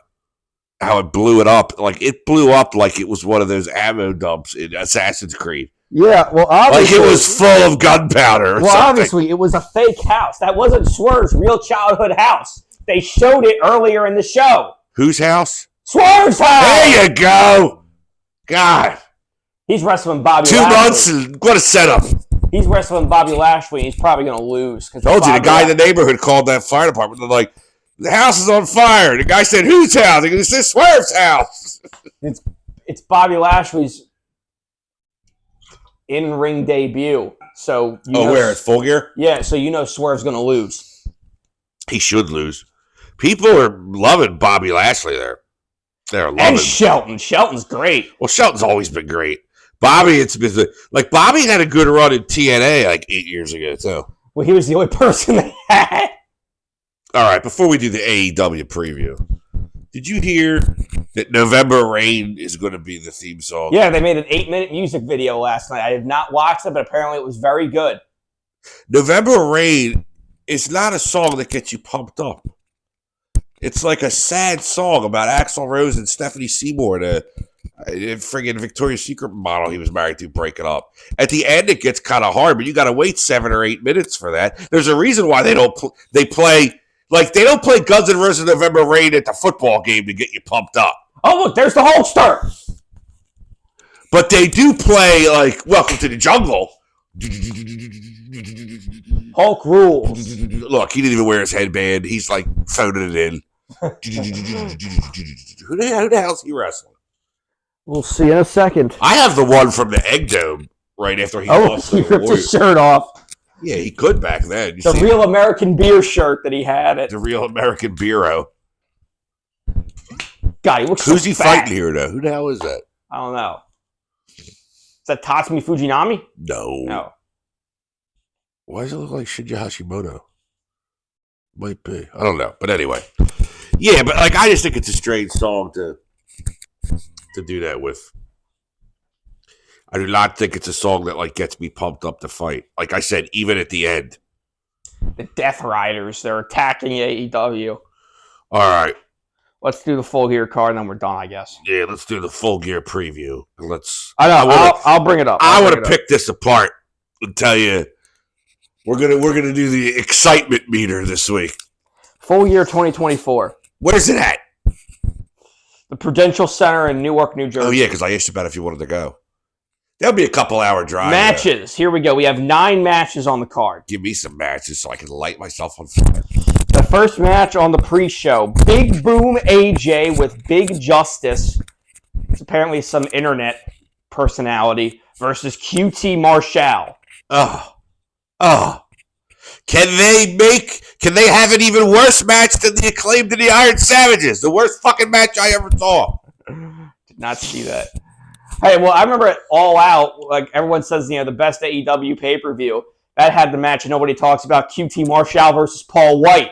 how it blew it up, like it blew up like it was one of those ammo dumps in Assassin's Creed. Yeah, well, obviously. Like it was full of gunpowder. Well, obviously, it was a fake house. That wasn't Swerve's real childhood house. They showed it earlier in the show. Whose house? Swerve's house! There you go. God. He's wrestling Bobby 2 Lashley. months and what a setup. He's wrestling Bobby Lashley, and he's probably going to lose. Told you, the guy in the neighborhood called that fire department. They're like, the house is on fire. The guy said, whose house? He said, Swerve's house. It's Bobby Lashley's in-ring debut. So where? At Full Gear? Yeah, so Swerve's going to lose. He should lose. People are loving Bobby Lashley there. They're loving. And Shelton. Shelton's great. Well, Shelton's always been great. Bobby, it's been Bobby had a good run in TNA like 8 years ago too. Well, he was the only person they had. All right, before we do the AEW preview, did you hear that November Rain is going to be the theme song? Yeah, they made an 8-minute music video last night. I have not watched it, but apparently it was very good. November Rain is not a song that gets you pumped up. It's like a sad song about Axl Rose and Stephanie Seymour, the friggin' Victoria's Secret model he was married to, breaking up. At the end, it gets kind of hard, but you got to wait 7 or 8 minutes for that. There's a reason why they don't play Guns N' Roses November Rain at the football game to get you pumped up. Oh, look, there's the Hulkster. But they do play like Welcome to the Jungle. Hulk rules. Look, he didn't even wear his headband. He's like phoning it in. Who the hell is he wrestling? We'll see in a second. I have the one from the Egg Dome right after he lost. He ripped his shirt off. Yeah, he could back then. The Real American Beer shirt that he had. The Real American Bureau. God, he looks Who's so he fat. fighting here, though? Who the hell is that? I don't know. Is that Tatsumi Fujinami? No. Why does it look like Shinya Hashimoto? Might be. I don't know. But anyway. Yeah, but like I just think it's a strange song to do that with. I do not think it's a song that like gets me pumped up to fight. Like I said, even at the end. The Death Riders, they're attacking AEW. All right. Let's do the Full Gear card and then we're done, I guess. Yeah, let's do the Full Gear preview. I'll bring it up. I want to pick this apart and tell you we're gonna do the excitement meter this week. Full Gear 2024. Where's it at? The Prudential Center in Newark, New Jersey. Oh yeah, because I asked you about if you wanted to go. That'll be a couple-hour drive. Matches. Here we go. We have 9 matches on the card. Give me some matches so I can light myself on fire. The first match on the pre-show, Big Boom AJ with Big Justice. It's apparently some internet personality versus QT Marshall. Can they have an even worse match than the Acclaimed and the Iron Savages? The worst fucking match I ever saw. Did not see that. Hey, well, I remember it All Out. Like everyone says, the best AEW pay-per-view. That had the match nobody talks about. QT Marshall versus Paul White.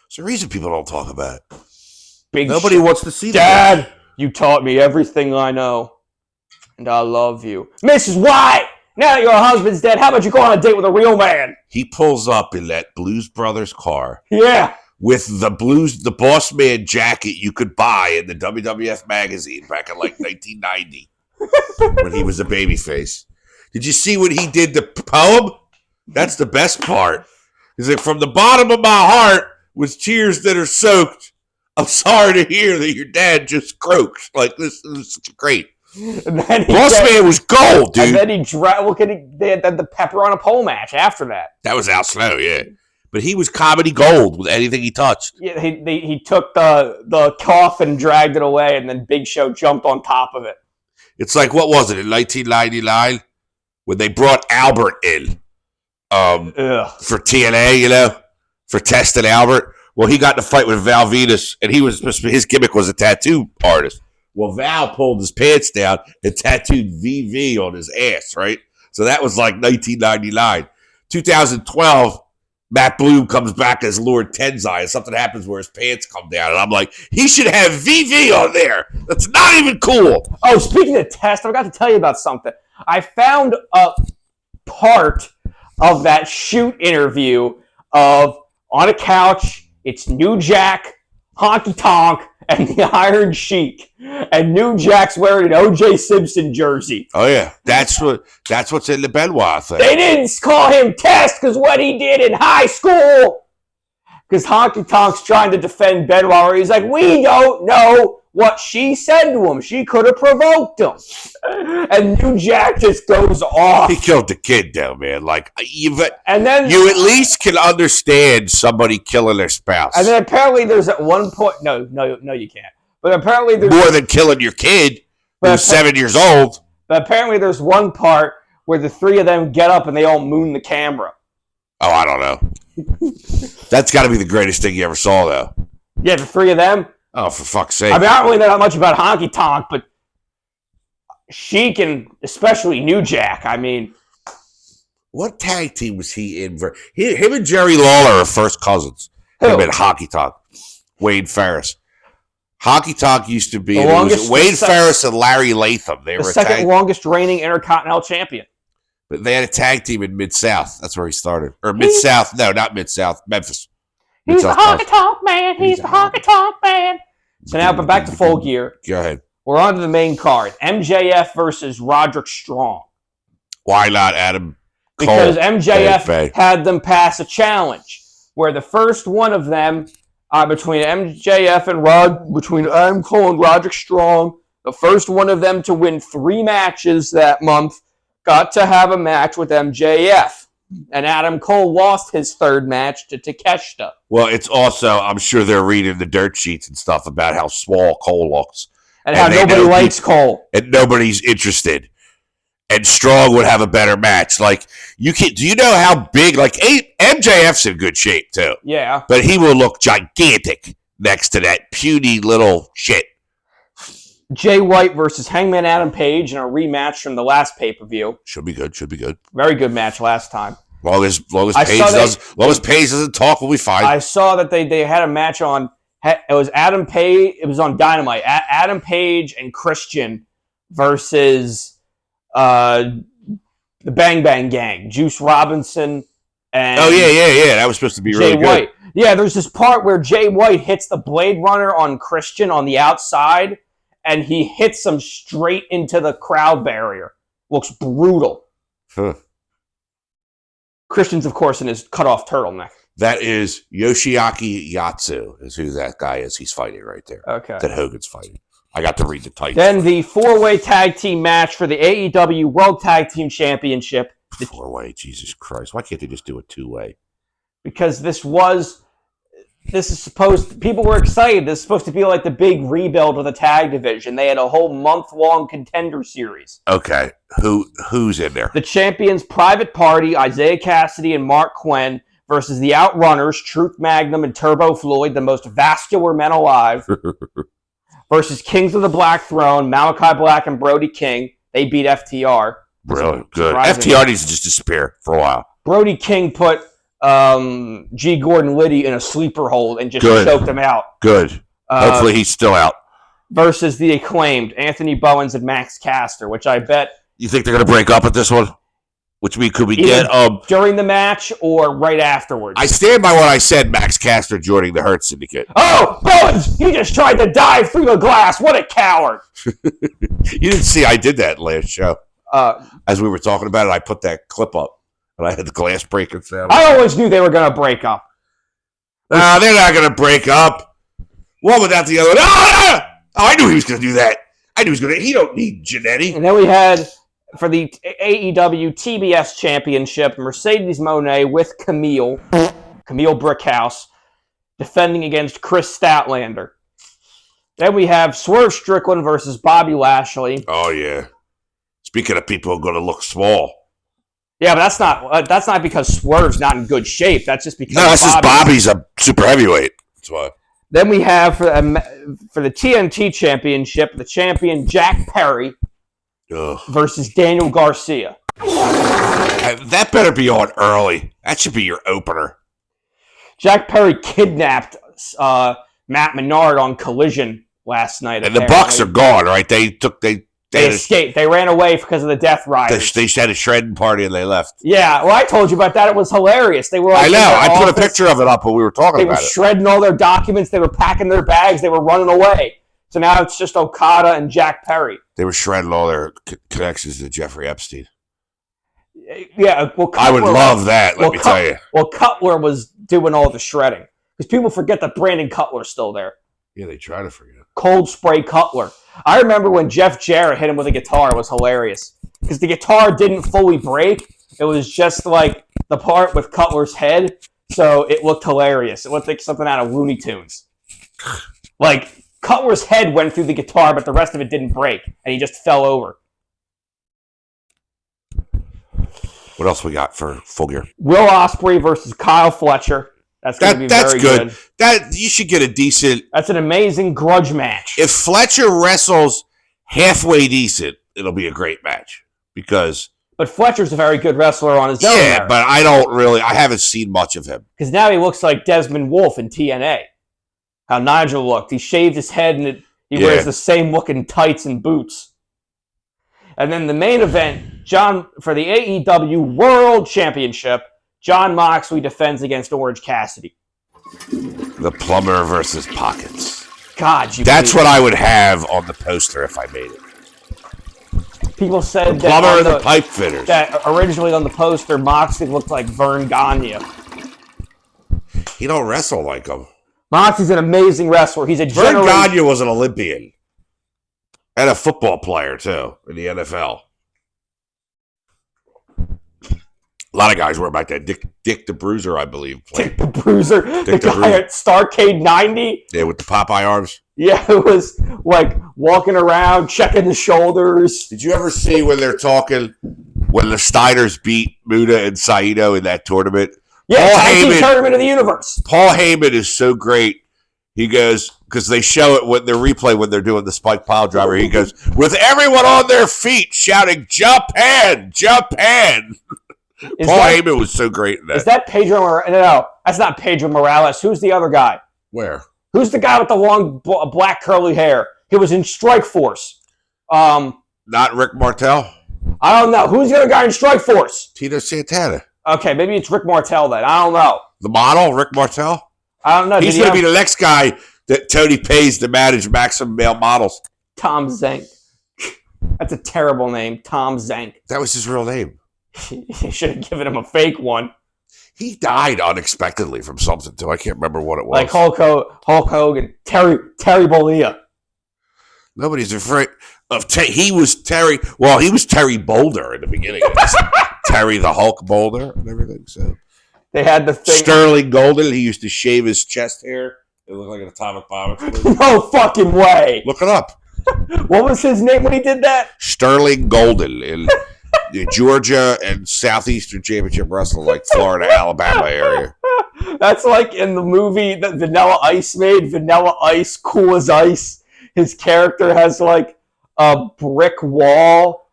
It's the reason people don't talk about it. Big Nobody wants to see that. Dad, you taught me everything I know. And I love you. Mrs. White! Now that your husband's dead, how about you go on a date with a real man? He pulls up in that Blues Brothers car. Yeah. With the Boss Man jacket you could buy in the WWF magazine back in like 1990 when he was a babyface. Did you see when he did the poem? That's the best part. He's like, from the bottom of my heart, with tears that are soaked, I'm sorry to hear that your dad just croaked. Like, this is great. Boss Man was gold, dude. And then they had the pepper on a pole match after that. That was Al Snow, yeah. But he was comedy gold with anything he touched. Yeah, he took the cough and dragged it away, and then Big Show jumped on top of it. It's like, what was it, in 1999? When they brought Albert in for TNA, for testing Albert. Well, he got in a fight with Val Venus, and his gimmick was a tattoo artist. Well, Val pulled his pants down and tattooed VV on his ass, right? So that was like 1999. 2012, Matt Bloom comes back as Lord Tensai, and something happens where his pants come down. And I'm like, he should have VV on there. That's not even cool. Oh, speaking of test, I forgot to tell you about something. I found a part of that shoot interview of on a couch, it's New Jack, Honky Tonk, and the Iron Sheik. And New Jack's wearing an O.J. Simpson jersey. Oh, yeah. That's what's in the Benoit thing. They didn't call him Test because what he did in high school. Because Honky Tonk's trying to defend Benoit, where he's like, we don't know what she said to him. She could have provoked him. And New Jack just goes off. He killed the kid, though, man. Like, you at least can understand somebody killing their spouse. And then apparently there's at one point... No, you can't. But apparently there's... More than killing your kid who's 7 years old. But apparently there's one part where the three of them get up and they all moon the camera. Oh, I don't know. That's got to be the greatest thing you ever saw, though. Yeah, the three of them. Oh, for fuck's sake. I mean, I don't really know that much about Honky Tonk, but Sheik and especially New Jack, I mean... What tag team was he in? Him and Jerry Lawler are first cousins. Who? Him and Honky Tonk. Wade Ferris. Honky Tonk used to be... Wade Ferris and Larry Latham. They were the second longest reigning Intercontinental Champion. But they had a tag team in Mid-South. That's where he started. Or Mid-South. No, not Mid-South. Memphis. He's the Honky Tonk Man. He's the Honky Tonk Man. So now, but back to Full Gear. Go ahead. We're on to the main card. MJF versus Roderick Strong. Why not Adam Cole? Because MJF had them pass a challenge where the first one of them, between MJF and between Adam Cole and Roderick Strong, the first one of them to win 3 matches that month got to have a match with MJF. And Adam Cole lost his 3rd match to Takeshita. Well, it's also, I'm sure they're reading the dirt sheets and stuff about how small Cole looks. And how nobody likes Cole. And nobody's interested. And Strong would have a better match. Like, do you know how big, like, MJF's in good shape, too. Yeah. But he will look gigantic next to that puny little shit. Jay White versus Hangman Adam Page in a rematch from the last pay-per-view. Should be good. Very good match last time. Long as Page doesn't talk, we'll be fine. I saw that they had a match on. It was Adam Page. It was on Dynamite. Adam Page and Christian versus the Bang Bang Gang. Juice Robinson and That was supposed to be really Jay White. Good. Yeah, there's this part where Jay White hits the Blade Runner on Christian on the outside, and he hits him straight into the crowd barrier. Looks brutal. Huh. Christian's, of course, in his cut-off turtleneck. That is Yoshiaki Yatsu, is who that guy is. He's fighting right there. Okay. That Hogan's fighting. I got to read the title. Then the 4-way tag team match for the AEW World Tag Team Championship. 4-way, Jesus Christ. Why can't they just do a 2-way? Because people were excited. This is supposed to be like the big rebuild of the tag division. They had a whole month-long contender series. Okay. Who's in there? The champions, Private Party, Isaiah Cassidy, and Mark Quinn versus the Outrunners, Truth Magnum and Turbo Floyd, the most vascular men alive, versus Kings of the Black Throne, Malachi Black and Brody King. They beat FTR. Really good. FTR needs to just disappear for a while. Brody King put G. Gordon Liddy in a sleeper hold and just choked him out. Good. Hopefully he's still out. Versus the Acclaimed, Anthony Bowens and Max Caster, which I bet... You think they're going to break up at this one? Which could we get during the match or right afterwards? I stand by what I said, Max Caster joining the Hurt Syndicate. Oh, Bowens! He just tried to dive through the glass. What a coward! You didn't see I did that last show. As we were talking about it, I put that clip up. And I had the glass breaking sound. I always knew they were going to break up. Nah, they're not going to break up. One without the other. Oh, I knew he was going to do that. I knew he was going to. He don't need Jannetty. And then we had, for the AEW TBS Championship, Mercedes Moné with Camille Brickhouse, defending against Chris Statlander. Then we have Swerve Strickland versus Bobby Lashley. Oh, yeah. Speaking of people who are going to look small. Yeah, but that's not because Swerve's not in good shape. That's just because that's just Bobby's a super heavyweight. That's why. Then we have for the TNT Championship, the champion Jack Perry versus Daniel Garcia. That better be on early. That should be your opener. Jack Perry kidnapped Matt Menard on Collision last night. And the Bucks are gone, right? They escaped. They ran away because of the Death Riders. They had a shredding party and they left. Yeah, well, I told you about that. It was hilarious. They were. I know. I put a picture of it up when we were talking about it. They were shredding all their documents. They were packing their bags. They were running away. So now it's just Okada and Jack Perry. They were shredding all their connections to Jeffrey Epstein. Yeah, well, I would love that. Let me tell you. Well, Cutler was doing all the shredding because people forget that Brandon Cutler's still there. Yeah, they try to forget. Cold Spray Cutler. I remember when Jeff Jarrett hit him with a guitar. It was hilarious because the guitar didn't fully break. It was just like the part with Cutler's head, so it looked hilarious. It looked like something out of Looney Tunes. Like Cutler's head went through the guitar, but the rest of it didn't break, and he just fell over. What else we got for Full Gear? Will Ospreay versus Kyle Fletcher. That's going to be very good. That you should get a decent. That's an amazing grudge match. If Fletcher wrestles halfway decent, it'll be a great match because. But Fletcher's a very good wrestler on his own. Yeah, but I haven't seen much of him. Because now he looks like Desmond Wolfe in TNA. How Nigel looked. He shaved his head and he wears the same looking tights and boots. And then the main event, for the AEW World Championship, Jon Moxley defends against Orange Cassidy. The plumber versus Pockets. God, that's what I would have on the poster if I made it. People said the plumber and the pipe fitters. That originally on the poster, Moxley looked like Vern Gagne. He don't wrestle like him. Moxley's an amazing wrestler. He's a Vern Gagne was an Olympian. And a football player, too, in the NFL. A lot of guys were about that. Dick the Bruiser, I believe. Dick the Bruiser? The guy at Starrcade 90? Yeah, with the Popeye arms. Yeah, it was like walking around, checking the shoulders. Did you ever see when they're talking, when the Steiners beat Muda and Saito in that tournament? Yeah, Tag Team Tournament of the Universe. Paul Heyman is so great. He goes, because they show it when they're replay when they're doing the spike pile driver. He goes, with everyone on their feet shouting, Japan, Japan. Paul Heyman was so great in that. Is that Pedro Morales? No, that's not Pedro Morales. Who's the other guy? Where? Who's the guy with the long black curly hair? He was in Strike Force. Not Rick Martel? I don't know. Who's the other guy in Strike Force? Tito Santana. Okay, maybe it's Rick Martel then. I don't know. The model, Rick Martel? I don't know. He's going to be the next guy that Tony pays to manage Maximum Male Models. Tom Zank. That's a terrible name, Tom Zank. That was his real name. You should have given him a fake one. He died unexpectedly from something, too. I can't remember what it was. Like Hulk Hogan, Terry Bollea. Nobody's afraid of he was Terry Boulder in the beginning. Terry the Hulk Boulder and everything, so. They had the thing. Sterling Golden. He used to shave his chest hair. It looked like an atomic bomb. No fucking way. Look it up. What was his name when he did that? Sterling Golden in Georgia and Southeastern Championship Wrestling, like Florida, Alabama area. That's like in the movie that Vanilla Ice made. Vanilla Ice, Cool as Ice. His character has like a brick wall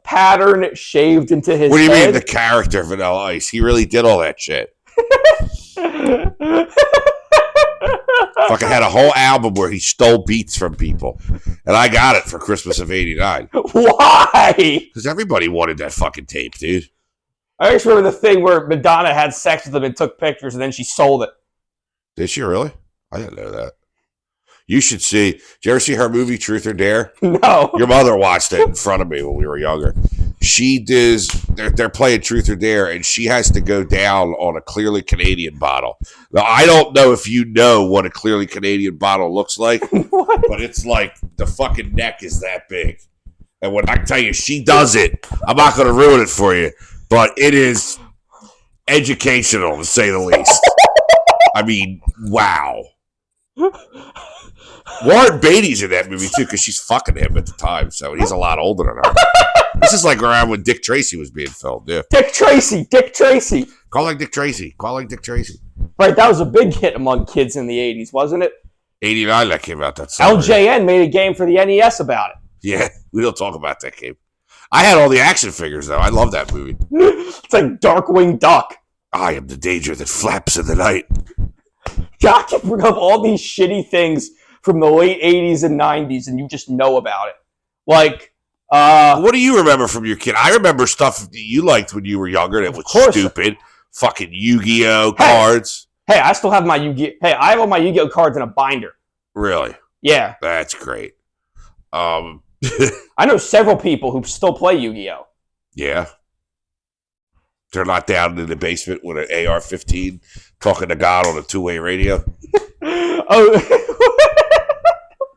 pattern shaved into his What do you head. mean the character Vanilla Ice? He really did all that shit. Fucking had a whole album where he stole beats from people. And I got it for Christmas of 89. Why? Because everybody wanted that fucking tape, dude. I just remember the thing where Madonna had sex with him and took pictures and then she sold it. Did she really? I didn't know that. You should see. Did you ever see her movie Truth or Dare? No. Your mother watched it in front of me when we were younger. She does. They're playing Truth or Dare, and she has to go down on a clearly Canadian bottle. Now, I don't know if you know what a clearly Canadian bottle looks like, but it's like the fucking neck is that big. And when I tell you she does it, I'm not going to ruin it for you, but it is educational to say the least. I mean, wow. Warren Beatty's in that movie too because she's fucking him at the time, so he's a lot older than her. This is like around when Dick Tracy was being filmed. Yeah, Dick Tracy. Call like Dick Tracy. Right, that was a big hit among kids in the 80s, wasn't it? 89 that came out that summer. LJN made a game for the NES about it. Yeah, we don't talk about that game. I had all the action figures though. I love that movie. It's like Darkwing Duck. I am the danger that flaps in the night. God can bring up all these shitty things from the late 80s and 90s, and you just know about it. Like, what do you remember from your kid? I remember stuff that you liked when you were younger that was stupid. Fucking Yu-Gi-Oh cards. Hey, I still have my Yu-Gi-Oh. Hey, I have all my Yu-Gi-Oh cards in a binder. Really? Yeah. That's great. I know several people who still play Yu-Gi-Oh. Yeah. They're not down in the basement with an AR-15 talking to God on a two-way radio. Oh,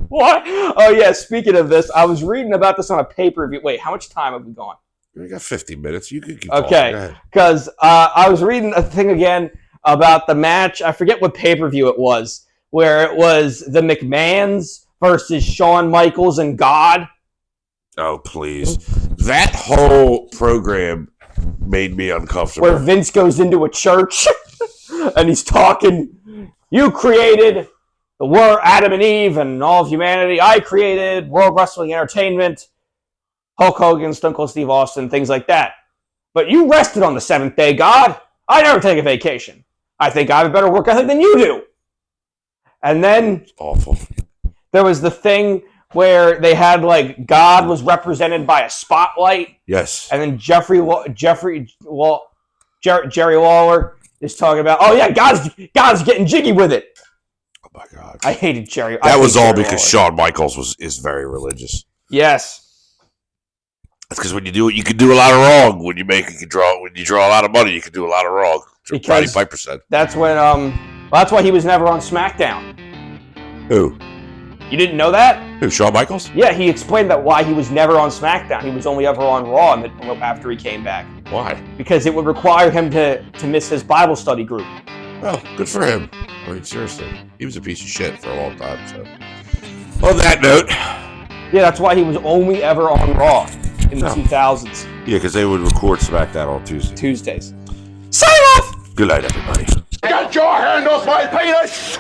what? Oh, yeah. Speaking of this, I was reading about this on a pay-per-view. Wait, how much time have we gone? We got 50 minutes. You could keep okay, because I was reading a thing again about the match. I forget what pay-per-view it was, where it was the McMahons versus Shawn Michaels and God. Oh, please. That whole program made me uncomfortable. Where Vince goes into a church and he's talking, you created the world, Adam and Eve and all of humanity. I created World Wrestling Entertainment, Hulk Hogan, Stone Cold Steve Austin, things like that. But you rested on the seventh day, God. I never take a vacation. I think I have a better work ethic than you do. And then awful. There was the thing where they had like God was represented by a spotlight. Yes. And then Jerry Lawler is talking about, oh yeah, God's getting jiggy with it. Oh my God. I hated Jerry. That was all because Shawn Michaels is very religious. Yes. That's because when you do it, you can do a lot of wrong. When you draw a lot of money, you can do a lot of wrong. Roddy Piper said. That's when that's why he was never on SmackDown. Who? You didn't know that? Who, Shawn Michaels? Yeah, he explained that why he was never on SmackDown. He was only ever on Raw after he came back. Why? Because it would require him to miss his Bible study group. Well, good for him. I mean, seriously. He was a piece of shit for a long time. So, on that note. Yeah, that's why he was only ever on Raw in the 2000s. Yeah, because they would record SmackDown on Tuesdays. Sign off! Good night, everybody. Get your hand off my penis!